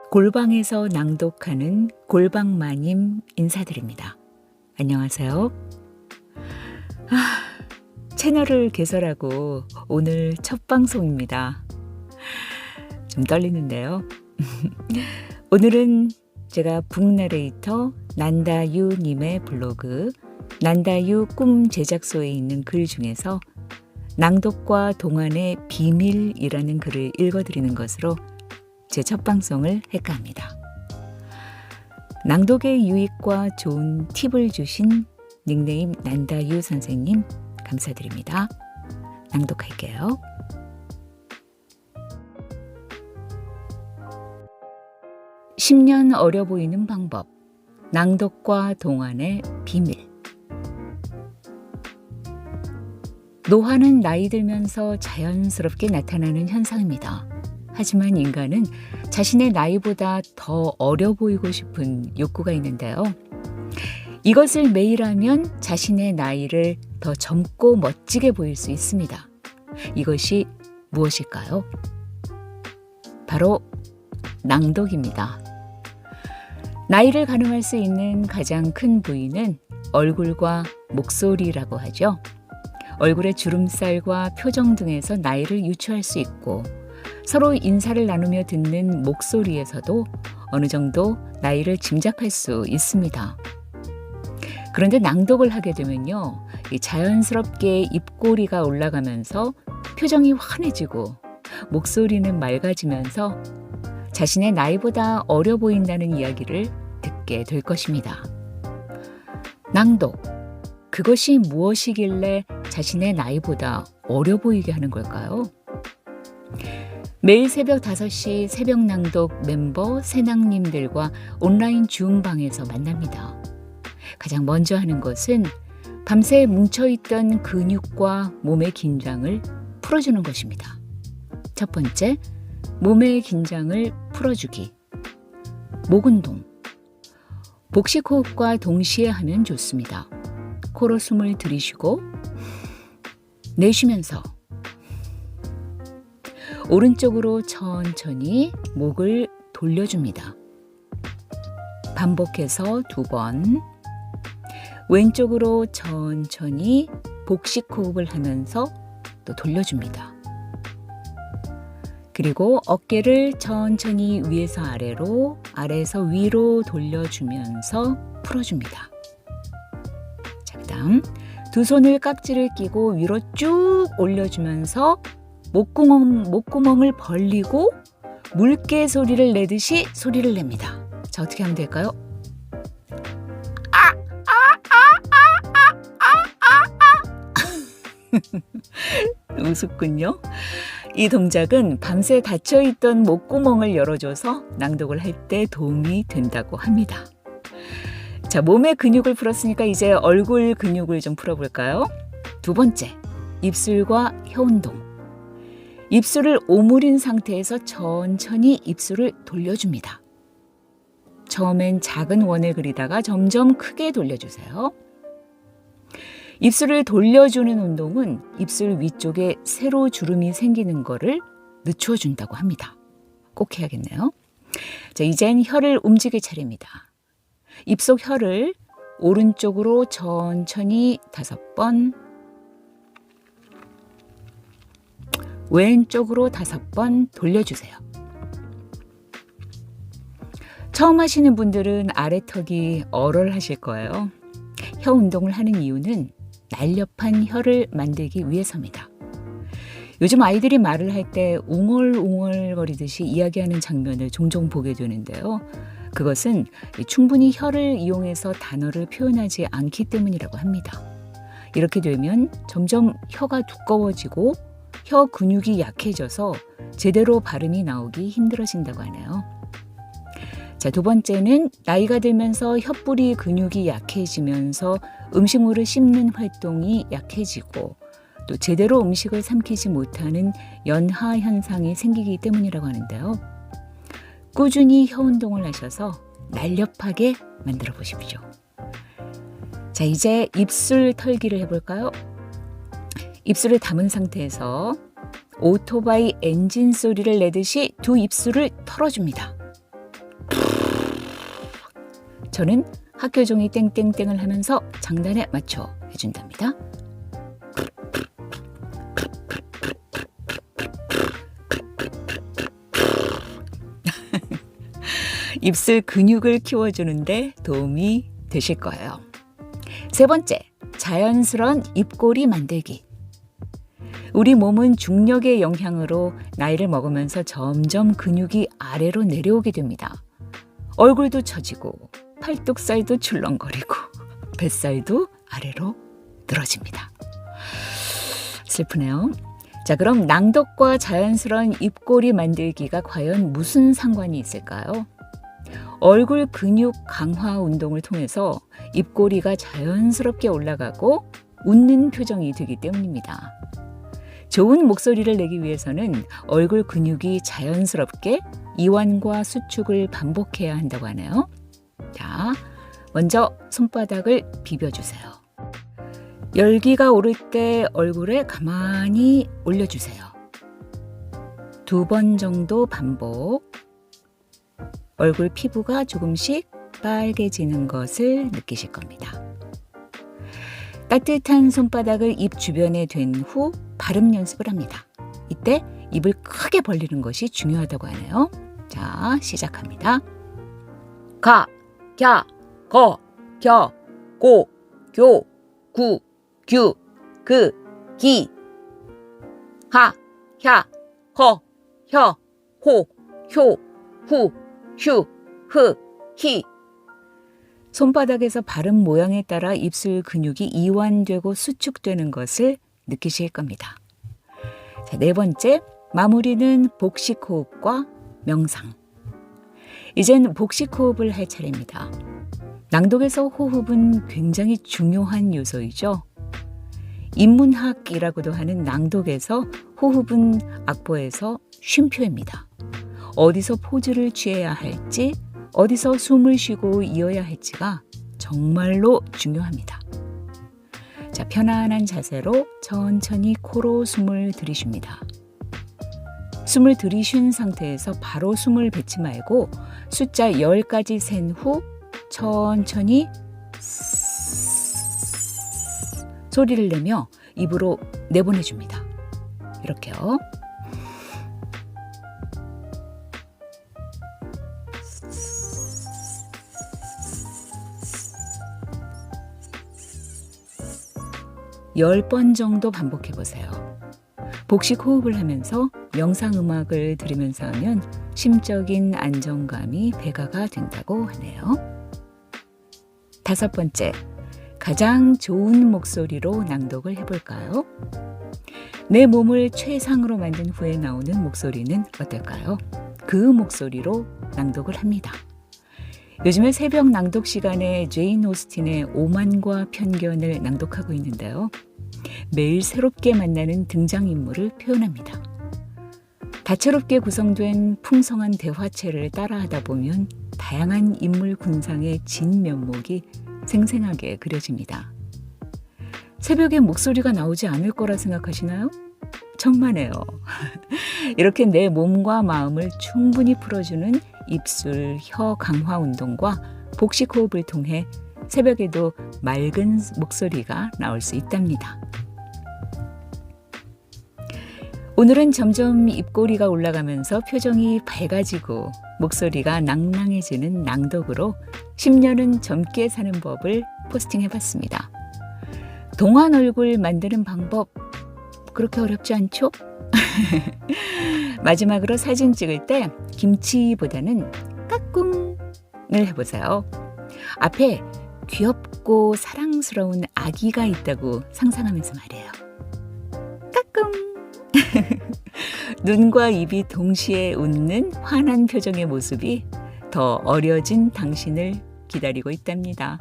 골방에서 낭독하는 골방마님 인사드립니다. 안녕하세요. 채널을 개설하고 오늘 첫 방송입니다. 좀 떨리는데요. 오늘은 제가 북나레이터 난다유님의 블로그 난다유 꿈 제작소에 있는 글 중에서 낭독과 동안의 비밀이라는 글을 읽어드리는 것으로 제 첫 방송을 할까 합니다. 낭독의 유익과 좋은 팁을 주신 닉네임 난다유 선생님 감사드립니다. 낭독할게요. (10년) 어려 보이는 방법, 낭독과 동안의 비밀. 노화는 나이 들면서 자연스럽게 나타나는 현상입니다. 하지만 인간은 자신의 나이보다 더 어려 보이고 싶은 욕구가 있는데요. 이것을 매일 하면 자신의 나이를 더 젊고 멋지게 보일 수 있습니다. 이것이 무엇일까요? 바로 낭독입니다. 나이를 가늠할 수 있는 가장 큰 부위는 얼굴과 목소리라고 하죠. 얼굴의 주름살과 표정 등에서 나이를 유추할 수 있고 서로 인사를 나누며 듣는 목소리에서도 어느 정도 나이를 짐작할 수 있습니다. 그런데 낭독을 하게 되면요, 자연스럽게 입꼬리가 올라가면서 표정이 환해지고 목소리는 맑아지면서 자신의 나이보다 어려 보인다는 이야기를 듣게 될 것입니다. 낭독, 그것이 무엇이길래 자신의 나이보다 어려 보이게 하는 걸까요? 매일 새벽 5시 새벽 낭독 멤버 새낭님들과 온라인 줌방에서 만납니다. 가장 먼저 하는 것은 밤새 뭉쳐있던 근육과 몸의 긴장을 풀어주는 것입니다. 첫 번째, 몸의 긴장을 풀어주기. 목 운동. 복식 호흡과 동시에 하면 좋습니다. 코로 숨을 들이쉬고 내쉬면서 오른쪽으로 천천히 목을 돌려줍니다. 반복해서 2번. 왼쪽으로 천천히 복식 호흡을 하면서 또 돌려줍니다. 그리고 어깨를 천천히 위에서 아래로, 아래에서 위로 돌려주면서 풀어줍니다. 자, 그다음 두 손을 깍지를 끼고 위로 쭉 올려주면서 목구멍을 벌리고 물개 소리를 내듯이 소리를 냅니다. 자, 어떻게 하면 될까요? 우습군요. 이 동작은 밤새 닫혀있던 목구멍을 열어줘서 낭독을 할 때 도움이 된다고 합니다. 자, 몸의 근육을 풀었으니까 이제 얼굴 근육을 좀 풀어볼까요? 두 번째, 입술과 혀 운동. 입술을 오므린 상태에서 천천히 입술을 돌려줍니다. 처음엔 작은 원을 그리다가 점점 크게 돌려주세요. 입술을 돌려주는 운동은 입술 위쪽에 세로 주름이 생기는 거를 늦춰준다고 합니다. 꼭 해야겠네요. 자, 이젠 혀를 움직일 차례입니다. 입속 혀를 오른쪽으로 천천히 5번, 왼쪽으로 5번 돌려주세요. 처음 하시는 분들은 아래턱이 얼얼하실 거예요. 혀 운동을 하는 이유는 날렵한 혀를 만들기 위해서입니다. 요즘 아이들이 말을 할 때 웅얼웅얼거리듯이 이야기하는 장면을 종종 보게 되는데요. 그것은 충분히 혀를 이용해서 단어를 표현하지 않기 때문이라고 합니다. 이렇게 되면 점점 혀가 두꺼워지고 혀 근육이 약해져서 제대로 발음이 나오기 힘들어진다고 하네요. 자, 두 번째는 나이가 들면서 혀뿌리 근육이 약해지면서 음식물을 씹는 활동이 약해지고 또 제대로 음식을 삼키지 못하는 연하 현상이 생기기 때문이라고 하는데요. 꾸준히 혀 운동을 하셔서 날렵하게 만들어 보십시오. 자, 이제 입술 털기를 해볼까요? 입술을 담은 상태에서 오토바이 엔진 소리를 내듯이 두 입술을 털어줍니다. 저는 학교 종이 땡땡땡을 하면서 장단에 맞춰 해준답니다. 입술 근육을 키워주는데 도움이 되실 거예요. 세 번째, 자연스러운 입꼬리 만들기. 우리 몸은 중력의 영향으로 나이를 먹으면서 점점 근육이 아래로 내려오게 됩니다. 얼굴도 처지고 팔뚝살도 출렁거리고 뱃살도 아래로 늘어집니다. 슬프네요. 자, 그럼 낭독과 자연스러운 입꼬리 만들기가 과연 무슨 상관이 있을까요? 얼굴 근육 강화 운동을 통해서 입꼬리가 자연스럽게 올라가고 웃는 표정이 되기 때문입니다. 좋은 목소리를 내기 위해서는 얼굴 근육이 자연스럽게 이완과 수축을 반복해야 한다고 하네요. 자, 먼저 손바닥을 비벼주세요. 열기가 오를 때 얼굴에 가만히 올려주세요. 2번 정도 반복. 얼굴 피부가 조금씩 빨개지는 것을 느끼실 겁니다. 따뜻한 손바닥을 입 주변에 댄 후 발음 연습을 합니다. 이때 입을 크게 벌리는 것이 중요하다고 하네요. 자, 시작합니다. 가, 갸, 거, 겨, 고, 교, 구, 규, 그, 기, 하, 야, 허, 혀, 호, 효, 후, 휴, 흐, 히. 손바닥에서 발음 모양에 따라 입술 근육이 이완되고 수축되는 것을 느끼실 겁니다. 자, 네 번째, 마무리는 복식 호흡과 명상. 이젠 복식 호흡을 할 차례입니다. 낭독에서 호흡은 굉장히 중요한 요소이죠. 인문학이라고도 하는 낭독에서 호흡은 악보에서 쉼표입니다. 어디서 포즈를 취해야 할지, 어디서 숨을 쉬고 이어야 할지가 정말로 중요합니다. 자, 편안한 자세로 천천히 코로 숨을 들이쉽니다. 숨을 들이쉰 상태에서 바로 숨을 뱉지 말고 숫자 10까지 센 후 천천히 소리를 내며 입으로 내보내줍니다. 이렇게요. 열 번 정도 반복해 보세요. 복식 호흡을 하면서 명상 음악을 들으면서 하면 심적인 안정감이 배가가 된다고 하네요. 다섯 번째, 가장 좋은 목소리로 낭독을 해볼까요? 내 몸을 최상으로 만든 후에 나오는 목소리는 어떨까요? 그 목소리로 낭독을 합니다. 요즘에 새벽 낭독 시간에 제인 오스틴의 오만과 편견을 낭독하고 있는데요. 매일 새롭게 만나는 등장인물을 표현합니다. 다채롭게 구성된 풍성한 대화체를 따라하다 보면 다양한 인물 군상의 진면목이 생생하게 그려집니다. 새벽에 목소리가 나오지 않을 거라 생각하시나요? 천만에요. 이렇게 내 몸과 마음을 충분히 풀어주는 입술, 혀 강화 운동과 복식 호흡을 통해 새벽에도 맑은 목소리가 나올 수 있답니다. 오늘은 점점 입꼬리가 올라가면서 표정이 밝아지고 목소리가 낭낭해지는 낭독으로 10년은 젊게 사는 법을 포스팅해봤습니다. 동안 얼굴 만드는 방법 그렇게 어렵지 않죠? 마지막으로 사진 찍을 때 김치보다는 까꿍을 해보세요. 앞에 귀엽고 사랑스러운 아기가 있다고 상상하면서 말이에요. 까꿍. 눈과 입이 동시에 웃는 환한 표정의 모습이 더 어려진 당신을 기다리고 있답니다.